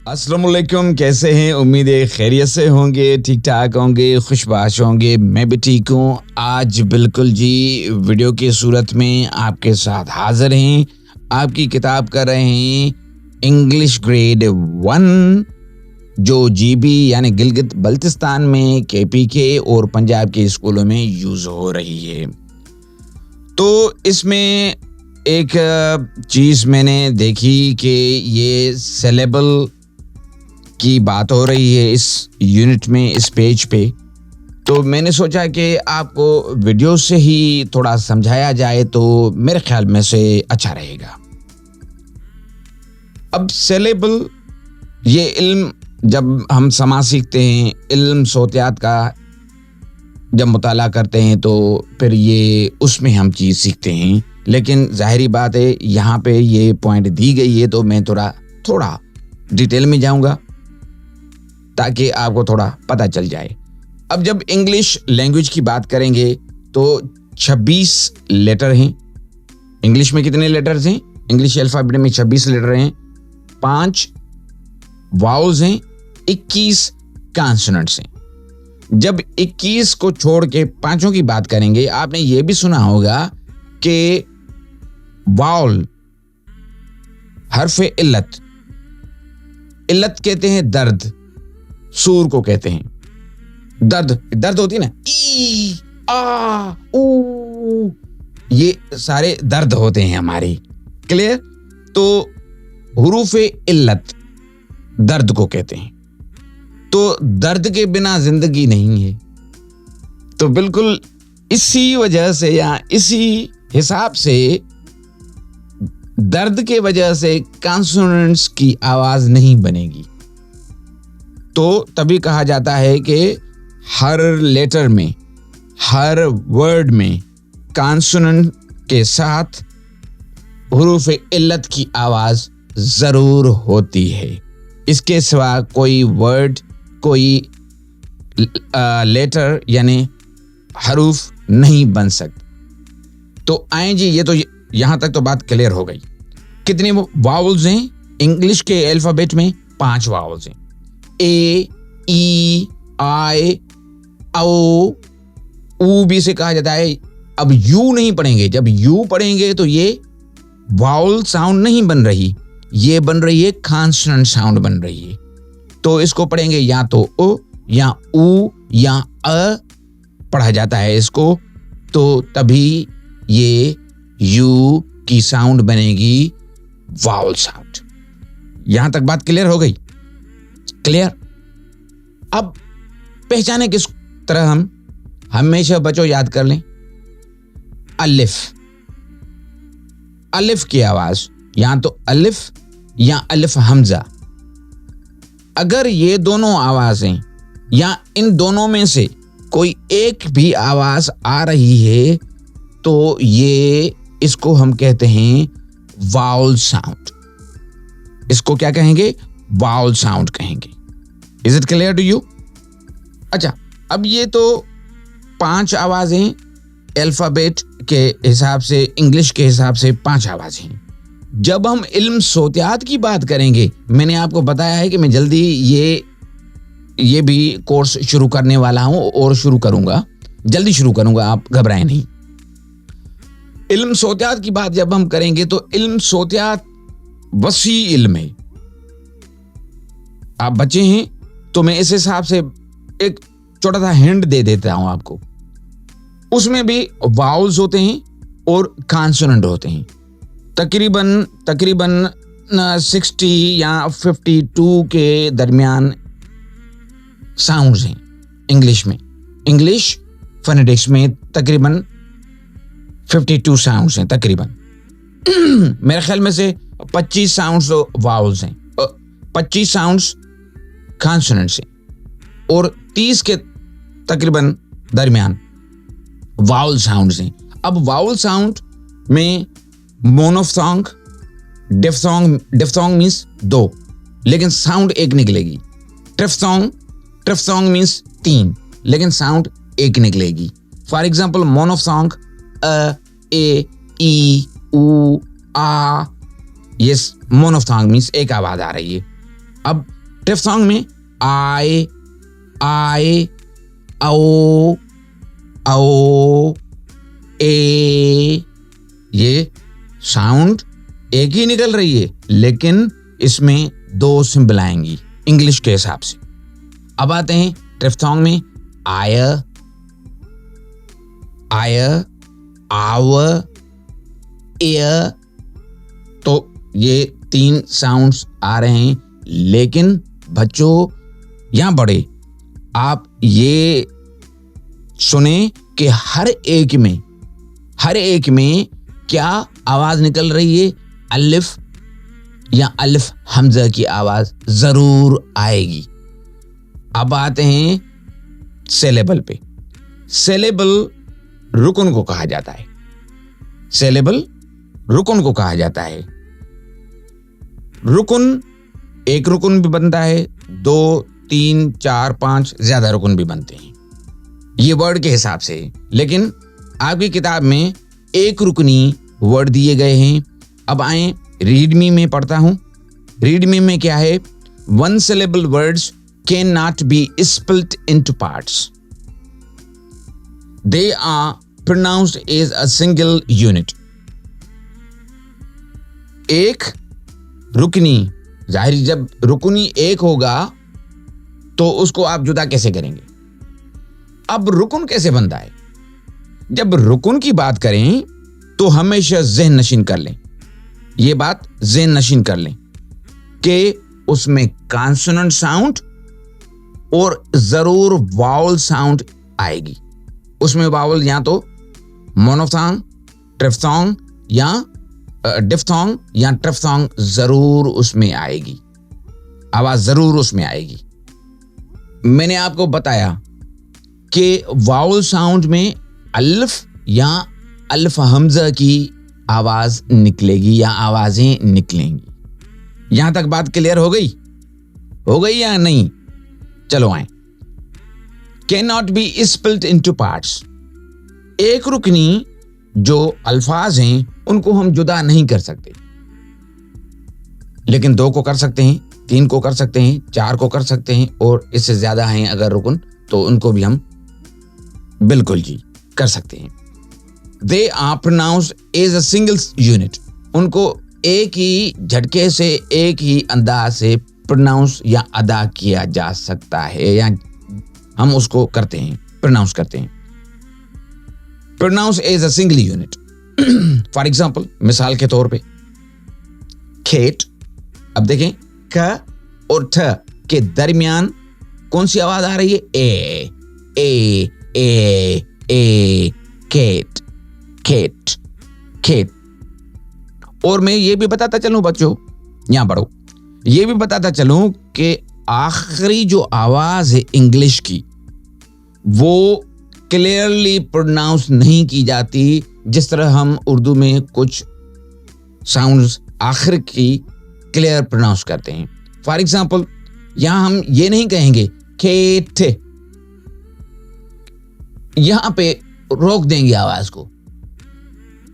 अस्सलाम वालेकुम, कैसे हैं? उम्मीद है खैरियत से होंगे, ठीक ठाक होंगे, खुशबाश होंगे। मैं भी ठीक हूँ। आज बिल्कुल जी वीडियो की सूरत में आपके साथ हाजिर हैं। आपकी किताब कर रहे हैं इंग्लिश ग्रेड 1 जो जीबी यानी गिलगित बल्तिस्तान में केपीके और पंजाब के स्कूलों में यूज हो रही है। तो इसमें एक चीज मैंने देखी कि ये सिलेबल की बात हो रही है इस यूनिट में, इस पेज पे। तो मैंने सोचा कि आपको वीडियो से ही थोड़ा समझाया जाए तो मेरे ख्याल में से अच्छा रहेगा। अब सिलेबल, ये इल्म, जब हम समाज सीखते हैं, इल्म सोतियात का जब मुताला करते हैं तो फिर ये उसमें हम चीज़ सीखते हैं। लेकिन जाहिरी बात है यहाँ पे ये पॉइंट दी गई है तो मैं थोड़ा डिटेल में जाऊंगा ताकि आपको थोड़ा पता चल जाए। अब जब इंग्लिश लैंग्वेज की बात करेंगे तो 26 लेटर हैं। इंग्लिश में कितने लेटर्स हैं? इंग्लिश अल्फाबेट में 26 लेटर हैं, 5 वाउल्स हैं, 21 कॉन्सोनेंट्स हैं। जब 21 को छोड़ के पांचों की बात करेंगे, आपने ये भी सुना होगा कि वाउल हर्फ इल्लत, इल्लत कहते हैं दर्द, सूर को कहते हैं दर्द होती है ना, ई आ ऊ, ये सारे दर्द होते हैं हमारी। क्लियर? तो हुरूफ इल्लत दर्द को कहते हैं। तो दर्द के बिना जिंदगी नहीं है। तो बिल्कुल इसी वजह से या इसी हिसाब से दर्द के वजह से कॉन्सोनेंट्स की आवाज नहीं बनेगी। तो तभी कहा जाता है कि हर लेटर में, हर वर्ड में कॉन्सोनेंट के साथ हुरूफ इल्लत की आवाज जरूर होती है। इसके सिवा कोई वर्ड, कोई लेटर यानी हरूफ नहीं बन सकते। तो आए जी, ये तो यहां तक तो बात क्लियर हो गई। कितने वावल्स हैं इंग्लिश के अल्फाबेट में? 5 वावल्स हैं। ए, ई, आई, ओ, ऊ भी से कहा जाता है। अब यू नहीं पढ़ेंगे। जब यू पढ़ेंगे तो ये वावल साउंड नहीं बन रही, ये बन रही है कॉन्सोनेंट साउंड बन रही है। तो इसको पढ़ेंगे या तो ओ या ऊ या अ पढ़ा जाता है इसको, तो तभी ये यू की साउंड बनेगी वावल साउंड। यहां तक बात क्लियर हो गई? क्लियर? अब पहचाने किस तरह हम? हमेशा बच्चों याद कर लें, अलिफ, अलिफ की आवाज या तो अलिफ या अलिफ हमजा। अगर ये दोनों आवाजें या इन दोनों में से कोई एक भी आवाज आ रही है तो ये, इसको हम कहते हैं वाउल साउंड। इसको क्या कहेंगे? वाउल साउंड कहेंगे। Is it clear to you? अच्छा, अब ये तो 5 आवाजें अल्फाबेट के हिसाब से, इंग्लिश के हिसाब से 5 आवाजें। जब हम इल्म सोतियात की बात करेंगे, मैंने आपको बताया है कि मैं जल्दी ये भी कोर्स शुरू करने वाला हूं और शुरू करूंगा, जल्दी शुरू करूंगा, आप घबराएं नहीं। इल्म सोतियात की बात जब हम करेंगे तो इल्म सोतियात वसी इल्म है। आप बच्चे हैं तो मैं इस हिसाब से एक छोटा सा हिंट दे देता हूं आपको। उसमें भी वाउल्स होते हैं और कॉन्सोनेंट होते हैं। तकरीबन 60 या 52 के दरमियान साउंड्स हैं इंग्लिश में। इंग्लिश फोनेटिक्स में तकरीबन 52 साउंड्स हैं तकरीबन। मेरे ख्याल में से 25 साउंड्स वाउल्स हैं, 25 साउंड्स कॉन्सोनेंट्स हैं और 30 के तकरीबन दरमियान वाउल साउंड्स हैं। अब वाउल साउंड में मोनोफथोंग, डिफथोंग मींस 2, लेकिन साउंड एक निकलेगी। ट्रिफथोंग मींस 3, लेकिन साउंड एक निकलेगी। फॉर एग्जाम्पल मोनोफथोंग अ, ए, ई, ऊ, आ, ये मोनोफथोंग मींस एक आवाज आ रही है। अब ट्रिफ्थोंग में आई, औ, ए, ये साउंड एक ही निकल रही है, लेकिन इसमें 2 सिंबल आएंगी इंग्लिश के हिसाब से। अब आते हैं ट्रिफ्थोंग में आय, आव, एय। तो ये 3 साउंड्स आ रहे हैं, लेकिन बच्चों या बड़े, आप ये सुने कि हर एक में क्या आवाज निकल रही है, अलिफ या अलिफ हमजा की आवाज जरूर आएगी। अब आते हैं सिलेबल पे। सिलेबल रुकन को कहा जाता है। सिलेबल रुकन को कहा जाता है। रुकन, एक रुकन भी बनता है, 2, 3, 4, 5 ज्यादा रुकन भी बनते हैं, ये वर्ड के हिसाब से। लेकिन आपकी किताब में एक रुकनी वर्ड दिए गए हैं। अब आए रीडमी में पढ़ता हूं। रीडमी में क्या है? 1 syllable words cannot be split into parts. They are pronounced as a single unit. एक रुकनी, जाहिर जब रुकनी एक होगा तो उसको आप जुदा कैसे करेंगे? अब रुकन कैसे बनता है? जब रुकन की बात करें तो हमेशा ज़हन नशीन कर लें, ये बात ज़हन नशीन कर लें कि उसमें कॉन्सोनेंट साउंड और जरूर वावल साउंड आएगी। उसमें वावल या तो मोनोफथोंग, ट्रिफ्थोंग या डिफ्थोंग या ट्रिफ्थोंग जरूर उसमें आएगी, आवाज जरूर उसमें आएगी। मैंने आपको बताया कि वावल साउंड में अलिफ या अलिफ हमजा की आवाज निकलेगी या आवाजें निकलेंगी। यहां तक बात क्लियर हो गई या नहीं? चलो आए। Can not be split into parts. एक रुकनी जो अल्फाज हैं उनको हम जुदा नहीं कर सकते, लेकिन 2 को कर सकते हैं, 3 को कर सकते हैं, 4 को कर सकते हैं, और इससे ज्यादा हैं अगर रुकन तो उनको भी हम बिल्कुल जी कर सकते हैं। They are pronounced as a single unit. उनको एक ही झटके से, एक ही अंदाज से प्रोनाउंस या अदा किया जा सकता है, या हम उसको करते हैं, प्रोनाउंस करते हैं। Pronounce as a single unit. For example, मिसाल के तौर पे खेत। अब देखें, क और ठ के दरमियान कौन सी आवाज आ रही है? ए, खेत, खेत, खेत। और मैं ये भी बताता चलूं बच्चों, यहां पढ़ो, ये भी बताता चलूं कि आखिरी जो आवाज है इंग्लिश की, वो क्लियरली प्रोनाउंस नहीं की जाती जिस तरह हम उर्दू में कुछ साउंड्स आखिर की क्लियर प्रोनाउंस करते हैं। फॉर एग्जाम्पल, यहां हम ये नहीं कहेंगे खेत, यहां पे रोक देंगे आवाज को।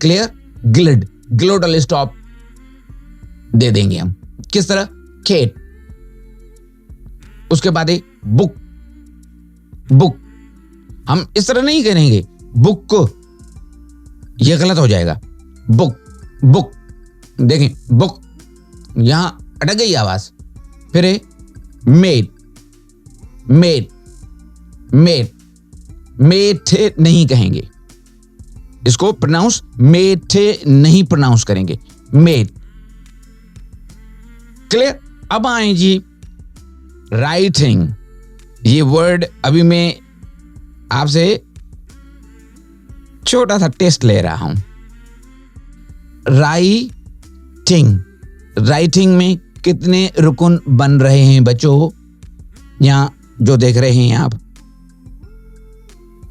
क्लियर? ग्लिड, ग्लोटल स्टॉप दे देंगे हम। किस तरह? खेत। उसके बाद बुक, बुक हम इस तरह नहीं करेंगे बुक को, यह गलत हो जाएगा। बुक, बुक, देखें बुक, यहां अटक गई आवाज। फिर मेड, मेड, मेड, मेठे नहीं कहेंगे, इसको प्रोनाउंस मेठे नहीं प्रोनाउंस करेंगे, मेड। क्लियर? अब आए जी राइटिंग। ये वर्ड अभी मैं आपसे छोटा सा टेस्ट ले रहा हूं। राइटिंग, राइटिंग में कितने रुकन बन रहे हैं बच्चों? यहां जो देख रहे हैं आप,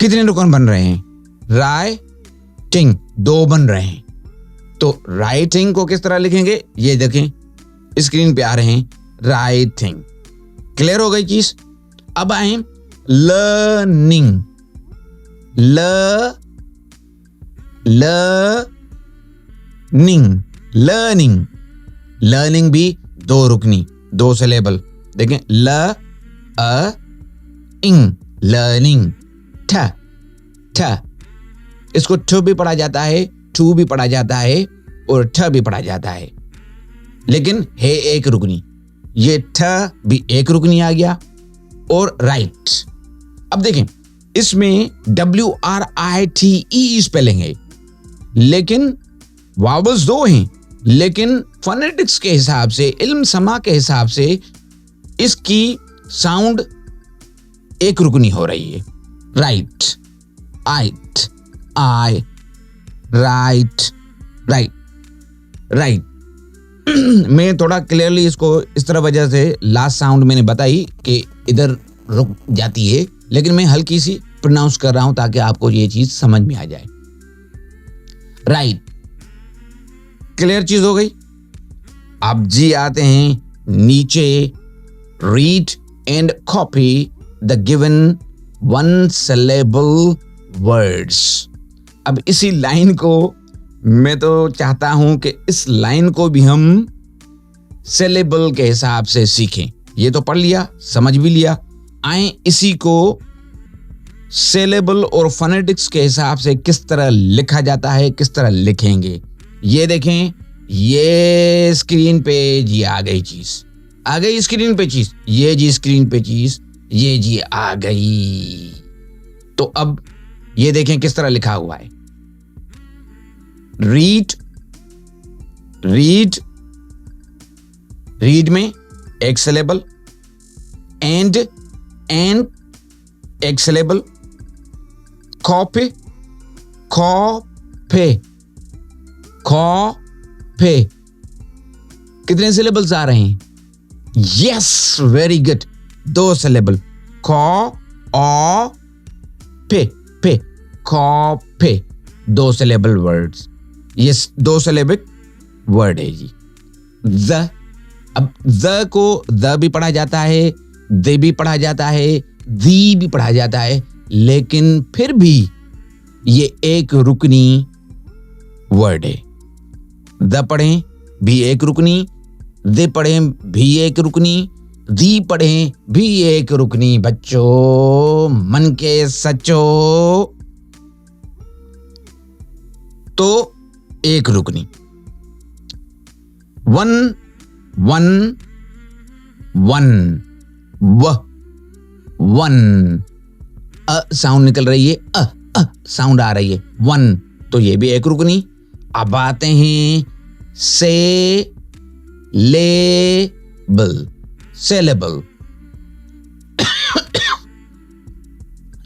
कितने रुकन बन रहे हैं? राइटिंग 2 बन रहे हैं। तो राइटिंग को किस तरह लिखेंगे? ये देखें, स्क्रीन पे आ रहे हैं, राइटिंग। क्लियर हो गई चीज? अब आए लर्निंग। लर्निंग, लर्निंग, लर्निंग भी 2 रुकनी, 2 सिलेबल। देखें, ल अ इंग, लर्निंग। ठ ठ, इसको ठ भी पढ़ा जाता है, ठू भी पढ़ा जाता है और ठ भी पढ़ा जाता है, लेकिन है एक रुकनी। ये ठ भी एक रुकनी आ गया। और राइट, अब देखें, इसमें WRITE स्पेलिंग है, लेकिन वावल्स 2 हैं, लेकिन फोनेटिक्स के हिसाब से, इल्म समा के हिसाब से इसकी साउंड एक रुकनी हो रही है। राइट, आइट, आई, राइट, राइट, राइट। मैं थोड़ा क्लियरली इसको इस तरह वजह से लास्ट साउंड मैंने बताई कि इधर रुक जाती है, लेकिन मैं हल्की सी प्रोनाउंस कर रहा हूं ताकि आपको ये चीज समझ में आ जाए। राइट, क्लियर चीज हो गई। अब जी आते हैं नीचे, read and copy the given 1 syllable words. अब इसी लाइन को मैं तो चाहता हूं कि इस लाइन को भी हम सिलेबल के हिसाब से सीखें। ये तो पढ़ लिया, समझ भी लिया, आए इसी को सिलेबल और फोनेटिक्स के हिसाब से किस तरह लिखा जाता है, किस तरह लिखेंगे। ये देखें, ये स्क्रीन पे जी आ गई चीज, आ गई स्क्रीन पे चीज, ये जी स्क्रीन पे चीज, ये जी आ गई। तो अब ये देखें किस तरह लिखा हुआ है। रीड, रीड, रीड में एक सिलेबल, एंड एक सिलेबल, कॉपी, कॉपे, कॉपे। कितने सिलेबल्स आ रहे हैं? यस, वेरी गुड, 2 सिलेबल, कॉ ओ पे, पे, कॉपे, 2 सिलेबल वर्ड्स। ये 2 सिलेबिक वर्ड है जी। द, अब द को द भी पढ़ा जाता है, दे भी पढ़ा जाता है, दी भी पढ़ा जाता है, लेकिन फिर भी ये एक रुकनी वर्ड है। द पढ़ें भी एक रुकनी, दे पढ़ें भी एक रुकनी, दी पढ़ें भी एक रुकनी। बच्चों, मन के सच्चो, तो एक रुकनी। 1 1 1, व 1, अ साउंड निकल रही है, अ साउंड आ रही है, 1, तो ये भी एक रुकनी। अब आते हैं से लेबल, सेलेबल,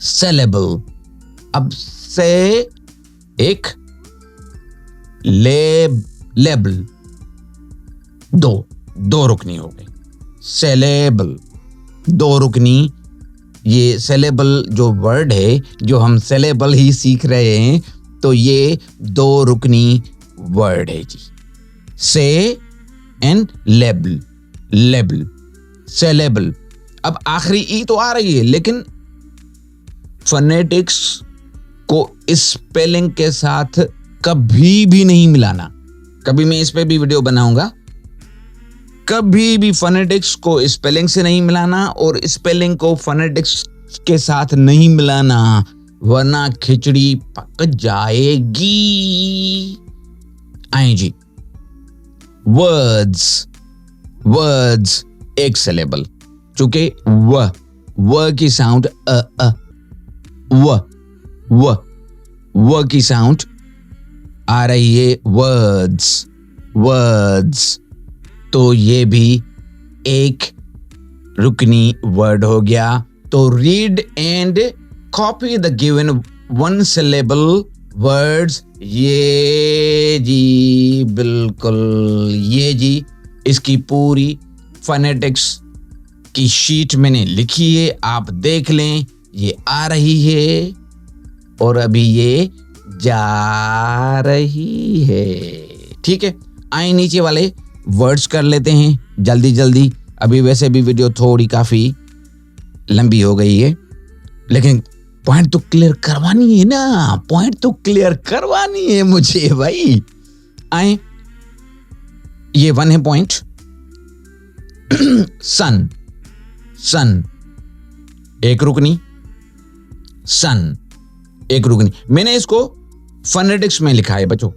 सेलेबल। अब से एक, लेबल, 2 रुकनी हो गई। सेलेबल, 2 रुकनी। ये सेलेबल जो वर्ड है, जो हम सेलेबल ही सीख रहे हैं, तो ये 2 रुकनी वर्ड है जी। से एंड लेबल, लेबल, सेलेबल। अब आखिरी ई तो आ रही है, लेकिन फोनेटिक्स को स्पेलिंग के साथ कभी भी नहीं मिलाना। कभी मैं इस पे भी वीडियो बनाऊंगा। कभी भी फोनेटिक्स को स्पेलिंग से नहीं मिलाना और स्पेलिंग को फोनेटिक्स के साथ नहीं मिलाना, वरना खिचड़ी पक जाएगी। आए जी, वर्ड्स, वर्ड्स एक सिलेबल, चूंकि व की साउंड व की साउंड आ रही है, वर्ड्स, वर्ड्स, तो ये भी एक रुकनी वर्ड हो गया। तो read and copy the given 1 syllable words, ये जी बिल्कुल, ये जी इसकी पूरी फोनेटिक्स की शीट मैंने लिखी है, आप देख लें, ये आ रही है और अभी ये जा रही है। ठीक है, आए नीचे वाले वर्ड्स कर लेते हैं जल्दी जल्दी। अभी वैसे भी वीडियो थोड़ी काफी लंबी हो गई है, लेकिन पॉइंट तो क्लियर करवानी है ना, पॉइंट तो क्लियर करवानी है मुझे भाई। आए, ये 1 है पॉइंट, सन, सन एक रुकनी, सन एक रुकनी। मैंने इसको फोनेटिक्स में लिखा है बच्चों,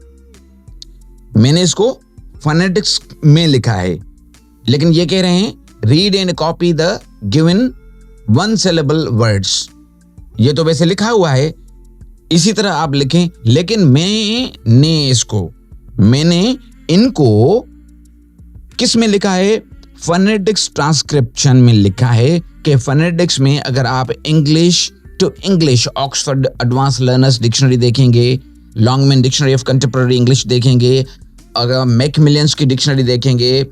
मैंने इसको फोनेटिक्स में लिखा है, लेकिन ये कह रहे हैं read and copy the given one syllable words. ये तो वैसे लिखा हुआ है, इसी तरह आप लिखें, लेकिन मैंने इनको किस में लिखा है? फोनेटिक्स ट्रांसक्रिप्शन में लिखा है कि फोनेटिक्स में अगर आप English to English Oxford advance learners dictionary देखेंगे, Longman dictionary of contemporary English देखेंगे, अगर मैकमिलियंस की डिक्शनरी देखेंगे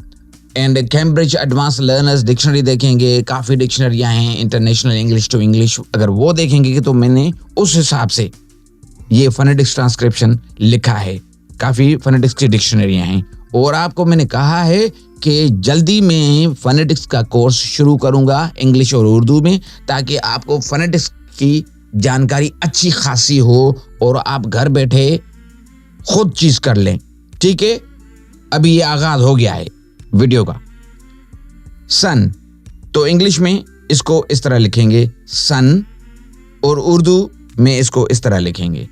and Cambridge advance learners dictionary देखेंगे, काफ़ी डिक्शनरियाँ हैं इंटरनेशनल इंग्लिश टू इंग्लिश, अगर वो देखेंगे तो मैंने उस हिसाब से ये फोनेटिक्स ट्रांसक्रिप्शन लिखा है। काफ़ी फोनेटिक्स की डिक्शनरियाँ हैं और आपको मैंने कहा है कि जल्दी मैं फोनेटिक्स का कोर्स शुरू करूंगा इंग्लिश और उर्दू में, ताकि आपको फोनेटिक्स की जानकारी अच्छी खासी हो और आप घर बैठे खुद चीज़ कर लें। ठीक है, अभी ये आगाज हो गया है वीडियो का। सन तो इंग्लिश में इसको इस तरह लिखेंगे सन, और उर्दू में इसको इस तरह लिखेंगे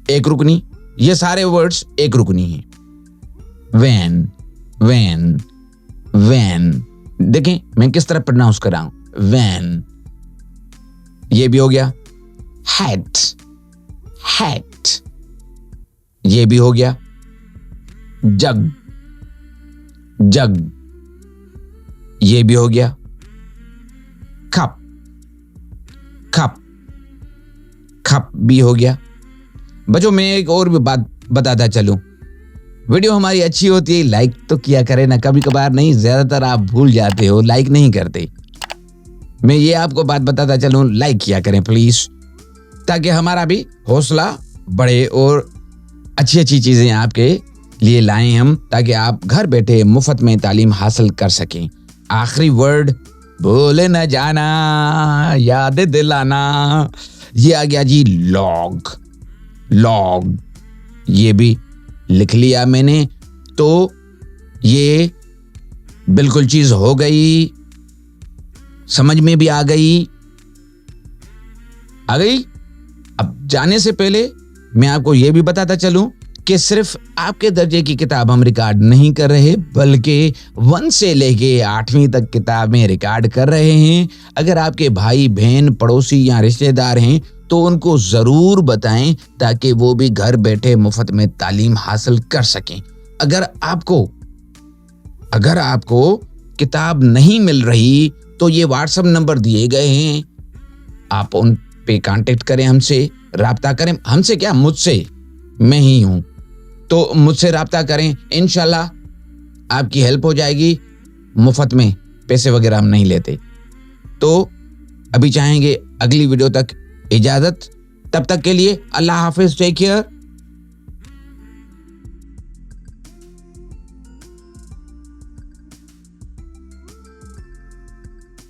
एक रुकनी। ये सारे वर्ड्स एक रुकनी हैं। वैन, वैन, वैन, देखें मैं किस तरह प्रोनाउंस कर रहा हूं, वैन। ये भी हो गया। हैट, हैट, ये भी हो गया। जग, जग, ये भी हो गया। कप, कप, कप भी हो गया। बच्चों मैं एक और भी बात बताता चलूं, वीडियो हमारी अच्छी होती है लाइक तो किया करें ना, कभी कभार नहीं, ज्यादातर आप भूल जाते हो, लाइक नहीं करते। मैं ये आपको बात बताता चलूं, लाइक किया करें प्लीज, ताकि हमारा भी हौसला बढ़े और अच्छी अच्छी चीजें आपके लिए लाएं हम, ताकि आप घर बैठे मुफ्त में तालीम हासिल कर सकें। आखिरी वर्ड भूले न जाना, याद दिलाना, ये आ गया जी लॉग, लॉग, ये भी लिख लिया मैंने। तो ये बिल्कुल चीज हो गई, समझ में भी आ गई, आ गई। अब जाने से पहले मैं आपको यह भी बताता चलूं कि सिर्फ आपके दर्जे की किताब हम रिकॉर्ड नहीं कर रहे, बल्कि 1 से लेके 8वीं तक किताबें रिकॉर्ड कर रहे हैं। अगर आपके भाई बहन पड़ोसी या रिश्तेदार हैं तो उनको जरूर बताएं, ताकि वो भी घर बैठे मुफ्त में तालीम हासिल कर सकें। अगर आपको किताब नहीं मिल रही तो ये व्हाट्सएप नंबर दिए गए हैं, आप उन पे कांटेक्ट करें, हमसे राब्ता करें। हमसे क्या, मुझसे, मैं ही हूं, तो मुझसे राब्ता करें, इंशाल्लाह आपकी हेल्प हो जाएगी। मुफ्त में पैसे वगैरह हम नहीं लेते। तो अभी चाहेंगे अगली वीडियो तक इजाजत, तब तक के लिए अल्लाह हाफिज, टेक केयर।